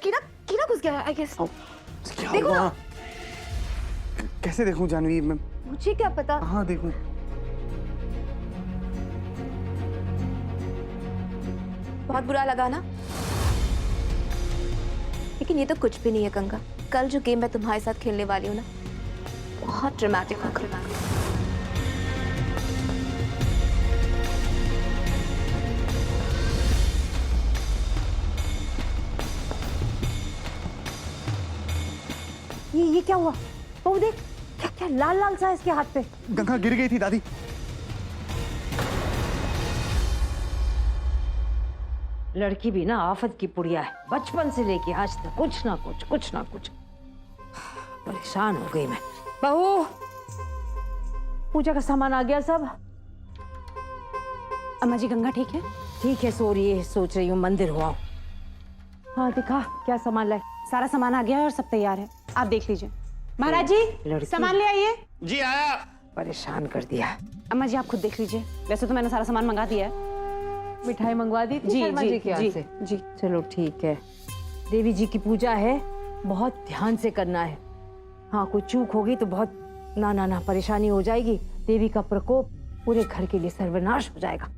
कीड़ा कीड़ा घुस गया आई गेस। क्या देखो हुआ? ना। कैसे देखूं जानवी मैं? मुझे क्या पता। हाँ देखूं। बहुत बुरा लगा ना, लेकिन ये तो कुछ भी नहीं है गंगा। कल जो गेम मैं तुम्हारे साथ खेलने वाली हूँ ना, बहुत ड्रामेटिक होगा। ये क्या हुआ? बहू देख, क्या क्या लाल लाल सा इसके हाथ पे। गंगा गिर गई थी दादी। लड़की भी ना आफत की पुड़िया है, बचपन से लेके आज तक कुछ ना कुछ परेशान हो गई मैं। बहू, पूजा का सामान आ गया सब? अम्मा जी गंगा ठीक है? ठीक है, सो रही है, सोच रही हूँ मंदिर हुआ। हाँ दिखा क्या सामान लाए। सारा सामान आ गया है और सब तैयार है, आप देख लीजिए। महाराज जी सामान ले आइए। जी आया। परेशान कर दिया। अम्मा जी आप खुद देख लीजिए, वैसे तो मैंने सारा सामान मंगा दिया है। मिठाई मंगवा दी थी जी शर्मा जी के यहाँ जी से। जी। चलो ठीक है। देवी जी की पूजा है, बहुत ध्यान से करना है। हाँ कोई चूक होगी तो बहुत ना परेशानी हो जाएगी। देवी का प्रकोप पूरे घर के लिए सर्वनाश हो जाएगा।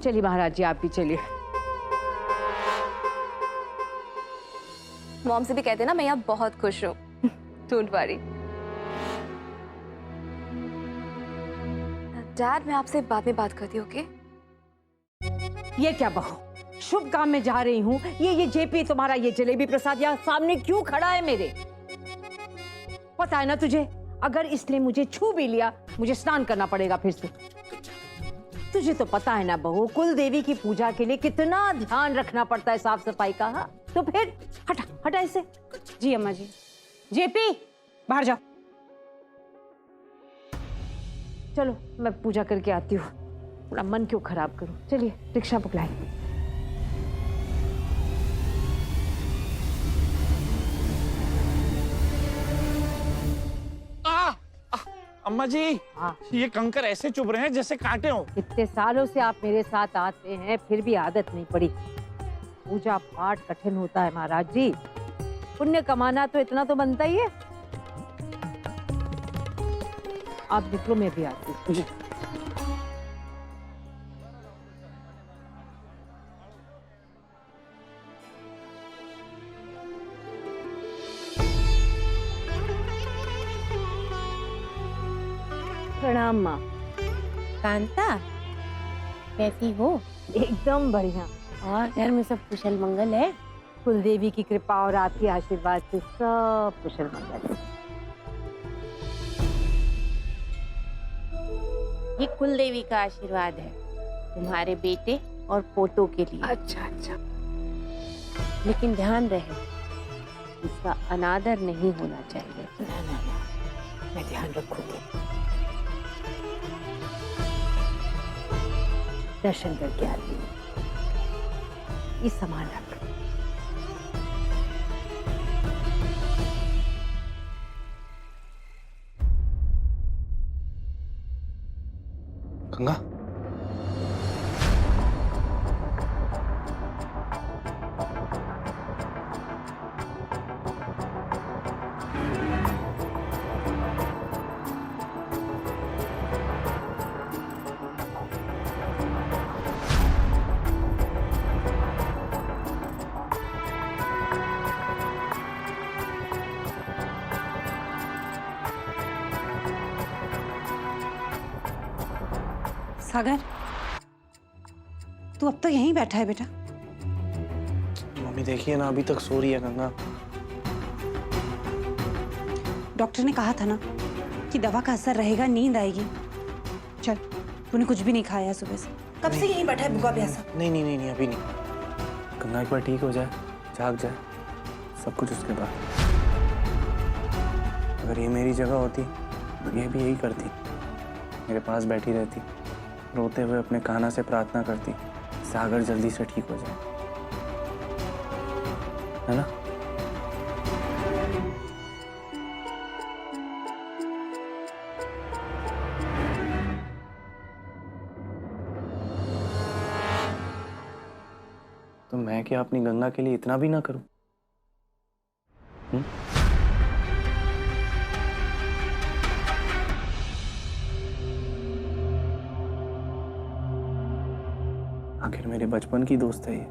चलिए महाराज जी आप भी चलिए। मॉम से भी कहते ना मैं यहाँ बहुत खुश हूँ। Don't worry. डैड मैं आपसे बाद में बात करती हूँ, ओके? ये क्या बहू, शुभ काम में जा रही हूँ, ये जेपी तुम्हारा ये जलेबी प्रसाद यहाँ सामने क्यों खड़ा है मेरे? पता है ना तुझे, अगर इसने मुझे छू भी लिया मुझे स्नान करना पड़ेगा फिर से। तुझे तो पता है ना बहू, कुल देवी की पूजा के लिए कितना ध्यान रखना पड़ता है साफ सफाई का। हाँ तो फिर हटा इसे। जी अम्मा जी। जेपी बाहर जाओ। चलो मैं पूजा करके आती हूँ, थोड़ा मन क्यों खराब करूं। चलिए रिक्शा पकड़ाएं। अम्मा जी हाँ। ये कंकर ऐसे चुभ रहे हैं जैसे कांटे हो। इतने सालों से आप मेरे साथ आते हैं फिर भी आदत नहीं पड़ी। पूजा पाठ कठिन होता है महाराज जी, पुण्य कमाना तो इतना तो बनता ही है। आप निकलो मैं भी आती हूँ। प्रणाम माँ। कांता कैसी हो? एकदम बढ़िया। और घर में सब कुशल मंगल है? कुलदेवी की कृपा और आपके आशीर्वाद से सब कुशल मंगल है। ये कुल देवी का आशीर्वाद है तुम्हारे बेटे और पोतों के लिए। अच्छा। लेकिन ध्यान रहे इसका अनादर नहीं होना चाहिए। ना, मैं ध्यान रखूंगी। दर्शन करके आती हूँ। ये सामान रख। गंगा सागर तू अब तक यहीं बैठा है बेटा? मम्मी देखिए ना, अभी तक सो रही है गंगा। डॉक्टर ने कहा था ना कि दवा का असर रहेगा, नींद आएगी। चल तूने कुछ भी नहीं खाया सुबह से, कब से यहीं बैठा है भूखा प्यासा? नहीं अभी नहीं। गंगा एक बार ठीक हो जाए, जाग जाए, सब कुछ उसके बाद। अगर ये मेरी जगह होती तो ये भी यही करती, मेरे पास बैठी रहती, रोते हुए अपने कान्हा से प्रार्थना करती सागर जल्दी से ठीक हो जाए, है ना? तो मैं क्या अपनी गंगा के लिए इतना भी ना करूं? आखिर मेरे बचपन की दोस्त है ये।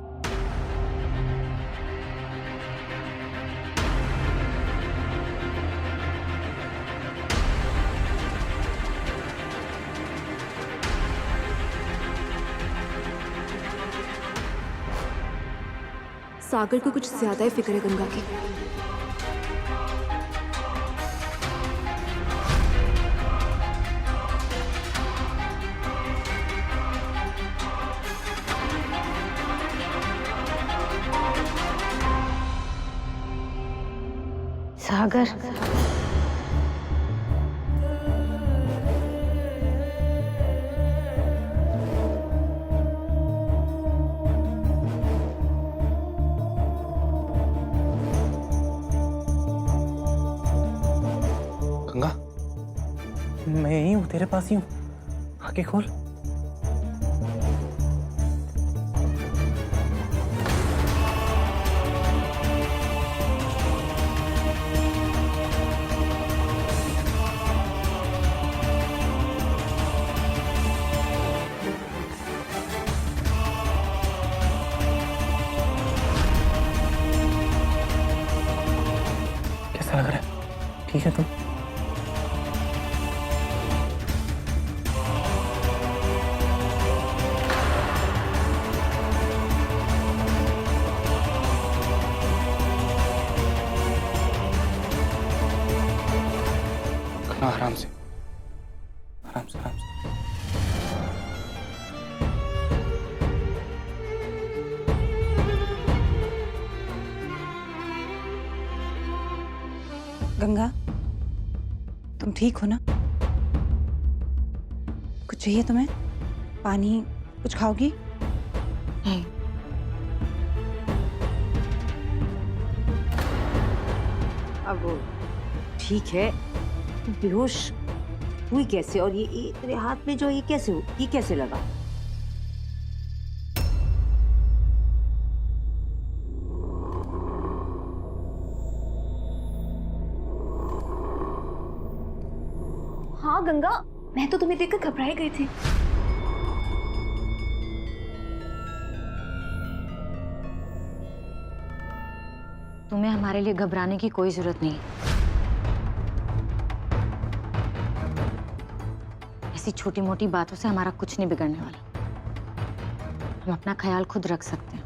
सागर को कुछ ज्यादा ही फिक्र है गंगा की। सागर, गंगा, मैं यही हूँ, तेरे पास ही हूँ, आके खोल। कैसा लग रहा है? ठीक है तुम? हाँ, आराम से, आराम से, आराम से। गंगा, तुम ठीक हो ना? कुछ चाहिए तुम्हें? पानी, कुछ खाओगी? नहीं। अब ठीक है, तुम बेहोश हुई कैसे? और ये तेरे हाथ में जो ये कैसे लगा? हाँ गंगा, मैं तो तुम्हें देखकर घबराई गई थी। तुम्हें हमारे लिए घबराने की कोई जरूरत नहीं। ऐसी छोटी मोटी बातों से हमारा कुछ नहीं बिगड़ने वाला। हम अपना ख्याल खुद रख सकते हैं।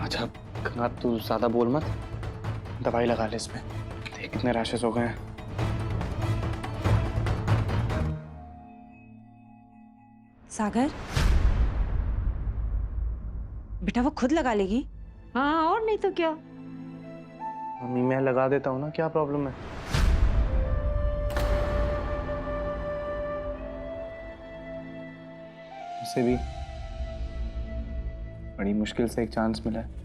अच्छा गंगा, तू ज्यादा बोल मत, दवाई लगा ले इसमें। देख कितने रैशेस हो गए हैं। सागर, बेटा वो खुद लगा लेगी। हाँ, और नहीं तो क्या। मम्मी मैं लगा देता हूँ ना, क्या प्रॉब्लम है? उसे भी बड़ी मुश्किल से एक चांस मिला है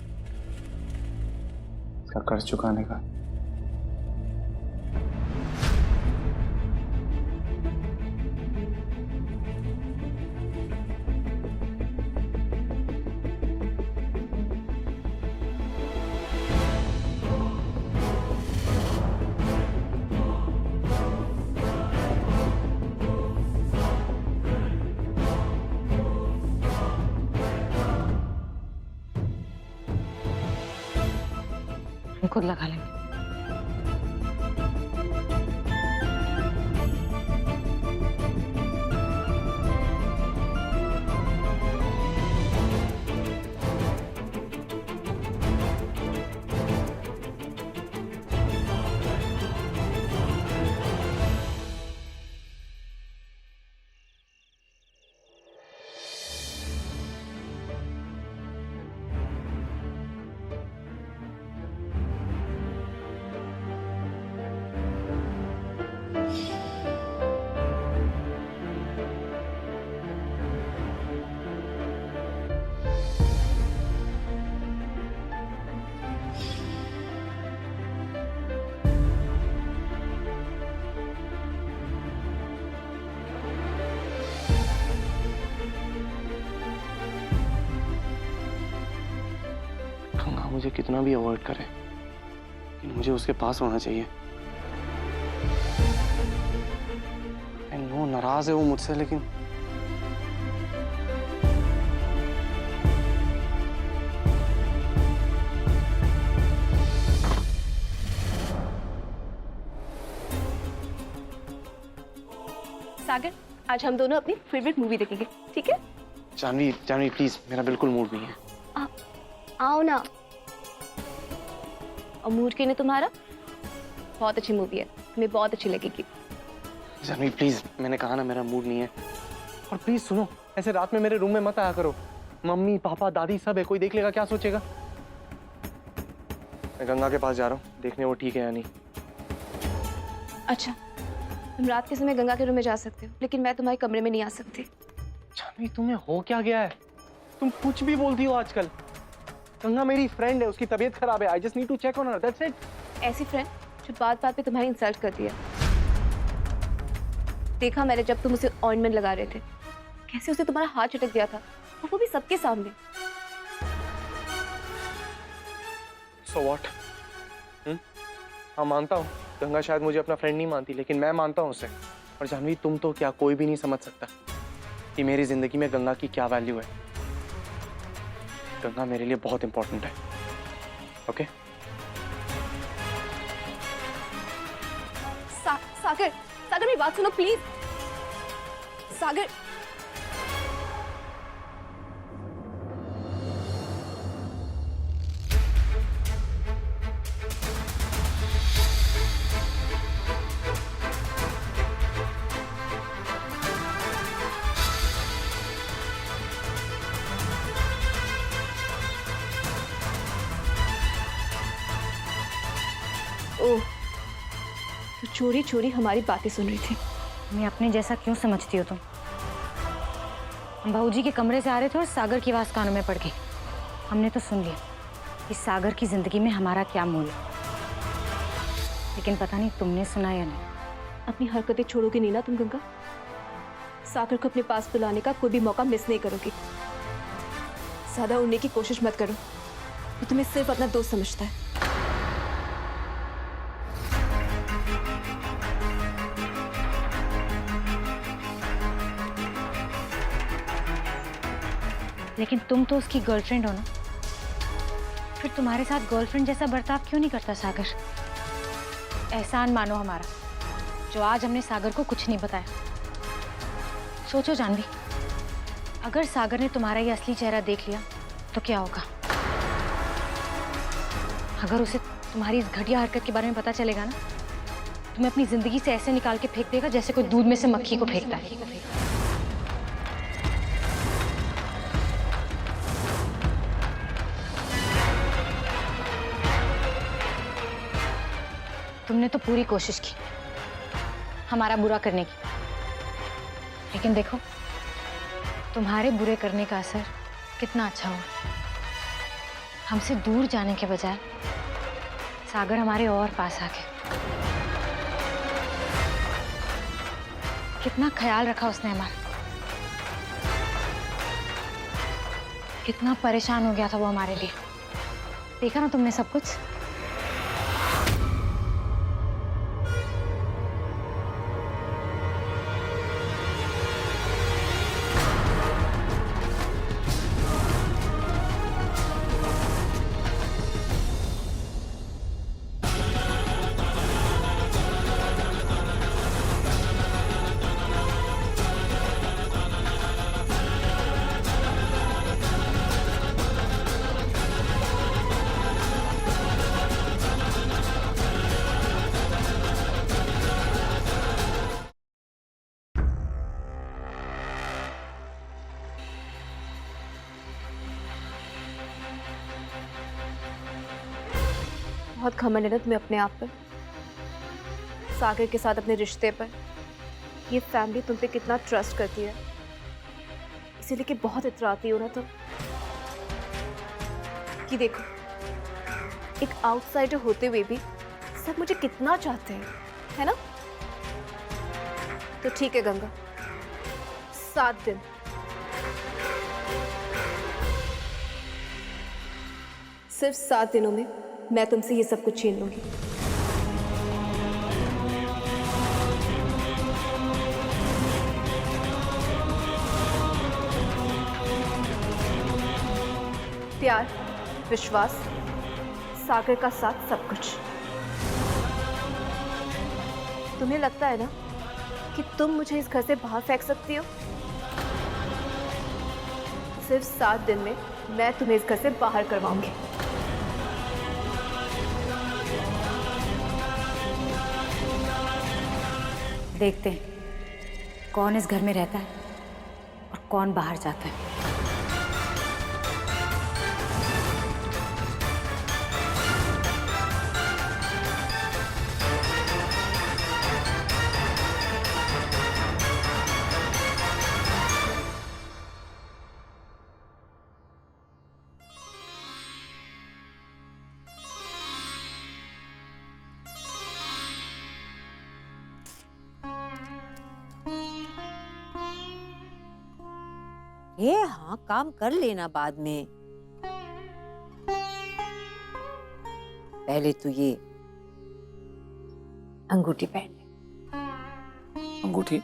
इसका कर्ज चुकाने का। हम खुद लगा लेंगे। गंगा मुझे कितना भी अवॉइड करे, लेकिन मुझे उसके पास होना चाहिए। आई नो नाराज है वो मुझसे, लेकिन सागर, आज हम दोनों अपनी फेवरेट मूवी देखेंगे, ठीक है? जानवी जानवी प्लीज, मेरा बिल्कुल मूड नहीं है। आओ ना। और मूड के लिए तुम्हारा? बहुत अच्छी मूवी है, तुम्हें बहुत अच्छी लगेगी। जानवी प्लीज, मैंने कहा ना मेरा मूड नहीं है। और प्लीज सुनो, ऐसे रात में मेरे रूम में मत आया करो। मम्मी पापा दादी सब है, कोई देख लेगा क्या सोचेगा। मैं गंगा के पास जा रहा हूँ, देखने वो ठीक है या नहीं। अच्छा, तुम रात के समय गंगा के रूम में जा सकते हो, लेकिन मैं तुम्हारे कमरे में नहीं आ सकती। जानवी तुम्हें हो क्या गया है? तुम कुछ भी बोलती हो आजकल। गंगा मेरी फ्रेंड है, उसकी तबीयत खराब है। I just need to check on her, that's it. ऐसी फ्रेंड जो बात बात पे तुम्हारी इंसल्ट करती है। देखा मैंने जब तुम उसे ऑइंटमेंट लगा रहे थे, कैसे उसे तुम्हारा हाथ झटक दिया था, और वो भी सबके सामने। So what? हाँ मानता हूँ गंगा शायद मुझे अपना फ्रेंड नहीं मानती, लेकिन मैं मानता हूँ उसे। और जानवी तुम तो क्या, कोई भी नहीं समझ सकता कि मेरी जिंदगी में गंगा की क्या वैल्यू है। गंगा मेरे लिए बहुत इंपॉर्टेंट है। ओके? सागर, सागर मेरी बात सुनो प्लीज। सागर, ओह, तो चोरी चोरी हमारी बातें सुन रही थी। मैं अपने जैसा क्यों समझती हो तुम? हम भाऊजी के कमरे से आ रहे थे और सागर की आवाज़ कानों में पड़ गई। हमने तो सुन लिया कि सागर की जिंदगी में हमारा क्या मोल है, लेकिन पता नहीं तुमने सुना या नहीं। अपनी हरकतें छोड़ोगे नहीं ना तुम गंगा? सागर को अपने पास बुलाने का कोई भी मौका मिस नहीं करोगी। ज्यादा उड़ने की कोशिश मत करो, वो तुम्हें सिर्फ अपना दोस्त समझता है। लेकिन तुम तो उसकी गर्लफ्रेंड हो ना, फिर तुम्हारे साथ गर्लफ्रेंड जैसा बर्ताव क्यों नहीं करता सागर? एहसान मानो हमारा, जो आज हमने सागर को कुछ नहीं बताया। सोचो जानवी, अगर सागर ने तुम्हारा ये असली चेहरा देख लिया तो क्या होगा? अगर उसे तुम्हारी इस घटिया हरकत के बारे में पता चलेगा ना, तुम्हें अपनी जिंदगी से ऐसे निकाल के फेंक देगा जैसे कोई दूध में से मक्खी को फेंकता है। तुमने तो पूरी कोशिश की हमारा बुरा करने की, लेकिन देखो तुम्हारे बुरे करने का असर कितना अच्छा हुआ। हमसे दूर जाने के बजाय सागर हमारे और पास आ गया। कितना ख्याल रखा उसने हमारा, कितना परेशान हो गया था वो हमारे लिए। देखा ना तुमने सब कुछ। बहुत घमंड है ना तुम्हें अपने आप पर, सागर के साथ अपने रिश्ते पर। ये फैमिली तुम पे कितना ट्रस्ट करती है, इसीलिए कि बहुत इतराती हो ना तुम। कि देखो, एक आउटसाइडर होते हुए भी सब मुझे कितना चाहते हैं, है ना? तो ठीक है गंगा, 7 दिन। सिर्फ 7 दिनों में मैं तुमसे ये सब कुछ छीन लूंगी। प्यार, विश्वास, सागर का साथ, सब कुछ। तुम्हें लगता है ना कि तुम मुझे इस घर से बाहर फेंक सकती हो? सिर्फ 7 दिन में मैं तुम्हें इस घर से बाहर करवाऊंगी। देखते हैं कौन इस घर में रहता है और कौन बाहर जाता है। ये हाँ, काम कर लेना बाद में। पहले तो ये अंगूठी पहन ले। अंगूठी?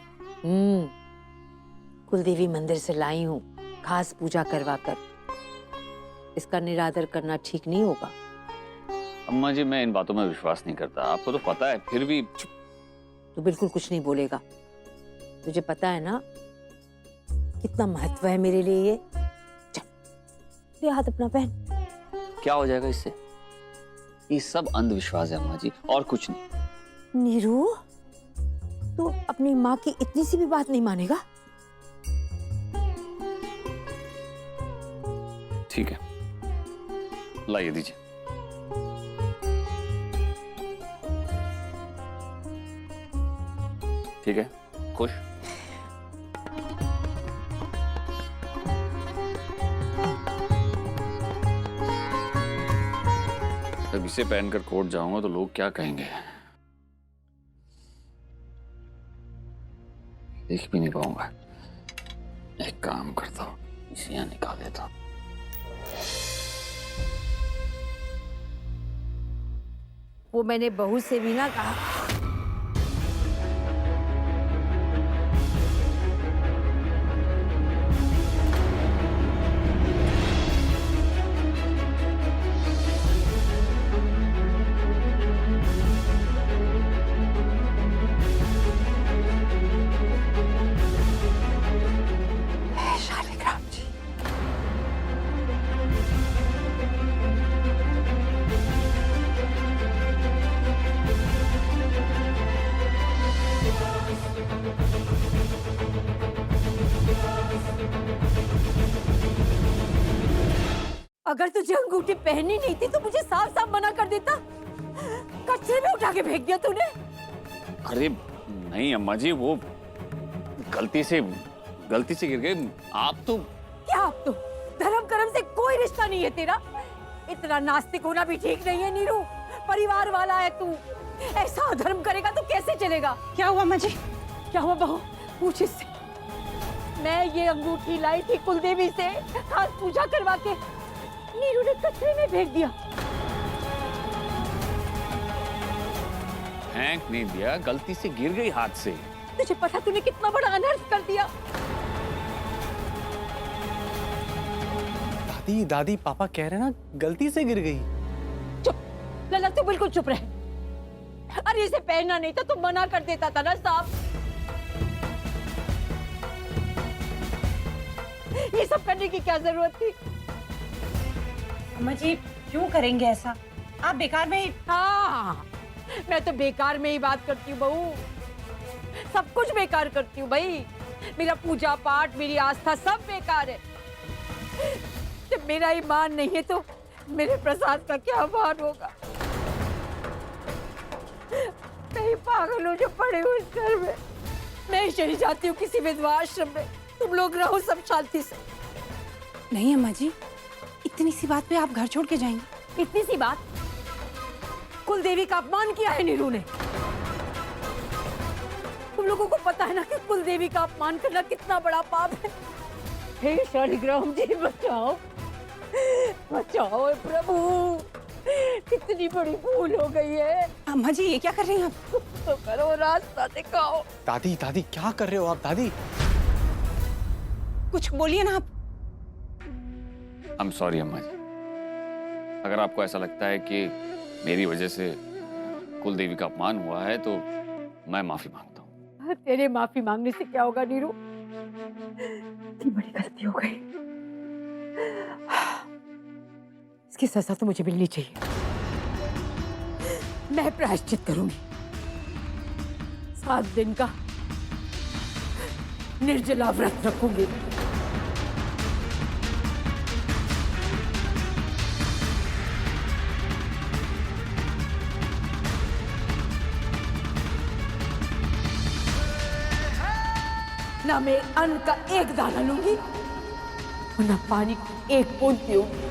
कुलदेवी मंदिर से लाई हूँ, खास पूजा करवा कर। इसका निरादर करना ठीक नहीं होगा। अम्मा जी, मैं इन बातों में विश्वास नहीं करता, आपको तो पता है। फिर भी तू बिल्कुल कुछ नहीं बोलेगा। तुझे पता है ना कितना महत्व है मेरे लिए ये। चल ये हाथ अपना पहन। क्या हो जाएगा इससे? ये सब अंधविश्वास है अम्मा जी, और कुछ नहीं। नीरू, तू अपनी माँ की इतनी सी भी बात नहीं मानेगा? ठीक है, लाइए दीजिए। ठीक है, खुश? जब इसे पहनकर कोर्ट जाऊंगा तो लोग क्या कहेंगे? देख भी नहीं पाऊंगा। एक काम करता हूँ, इसे यहाँ निकाल देता हूँ। वो मैंने बहू से भी ना कहा। शालिग्राम जी, अगर तुझे अंगूठी पहननी नहीं थी तो मुझे साफ साफ मना कर देता। कचरे में उठा के फेंक दिया तूने। अरे नहीं अम्मा जी, वो गलती से गिर गए। आप तो क्या आप तो धर्म कर्म से कोई रिश्ता नहीं है तेरा। इतना नास्तिक होना भी ठीक नहीं है नीरू। परिवार वाला है तू, ऐसा अधर्म करेगा तो कैसे चलेगा? क्या हुआ अम्मा जी? क्या हुआ बहू? पूछ इससे। मैं ये अंगूठी लाई थी कुलदेवी से, खास पूजा करवा के। नीरू ने कचरे में फेंक दिया। फेंक नहीं दिया, गलती से गिर गई हाथ से। तुझे पता तूने कितना बड़ा अनर्थ कर दिया? दादी दादी, पापा कह रहे हैं ना गलती से गिर गई। चुप लला, तू बिल्कुल चुप रहे। अरे इसे पहनना नहीं था तो मना कर देता था ना साहब। ये सब करने की क्या जरूरत थी? अम्मा जी क्यों करेंगे ऐसा? आप बेकार में ही। हाँ, मैं तो बेकार में ही बात करती हूँ बहू। सब कुछ बेकार करती हूँ भाई। मेरा पूजा पाठ, मेरी आस्था सब बेकार है। जब मेरा ईमान नहीं है तो मेरे प्रसाद का क्या मान होगा? कहीं पागल हो जो पड़े हो इस घर में। मैं ही चली जाती हूँ किसी विधवा आश्रम में। तुम लोग रहो सब शांति से। नहीं अम्मा जी, इतनी सी बात पे आप घर छोड़ के जाएंगे? इतनी सी बात? कुलदेवी का अपमान किया है नीरू ने। तुम लोगों को पता है ना कि कुलदेवी का अपमान करना कितना बड़ा पाप है। हे शालिग्राम जी, बचाओ बचाओ प्रभु। कितनी बड़ी भूल हो गई है। अम्मा जी ये क्या कर रही हैं आप? तो करो, रास्ता दिखाओ। दादी दादी क्या कर रहे हो आप दादी? कुछ बोलिए ना आप। आई एम सॉरी अम्मा जी। अगर आपको ऐसा लगता है कि मेरी वजह से कुलदेवी का अपमान हुआ है तो मैं माफी मांगता हूँ। तेरे माफी मांगने से क्या होगा नीरू? इतनी बड़ी गलती हो गई, इसकी सजा तो मुझे मिलनी चाहिए। मैं प्रायश्चित करूंगी, 7 दिन का निर्जला व्रत रखूंगी। ना मैं अन्न का एक दाना लूंगी और ना पानी की एक बूंद पीऊंगी।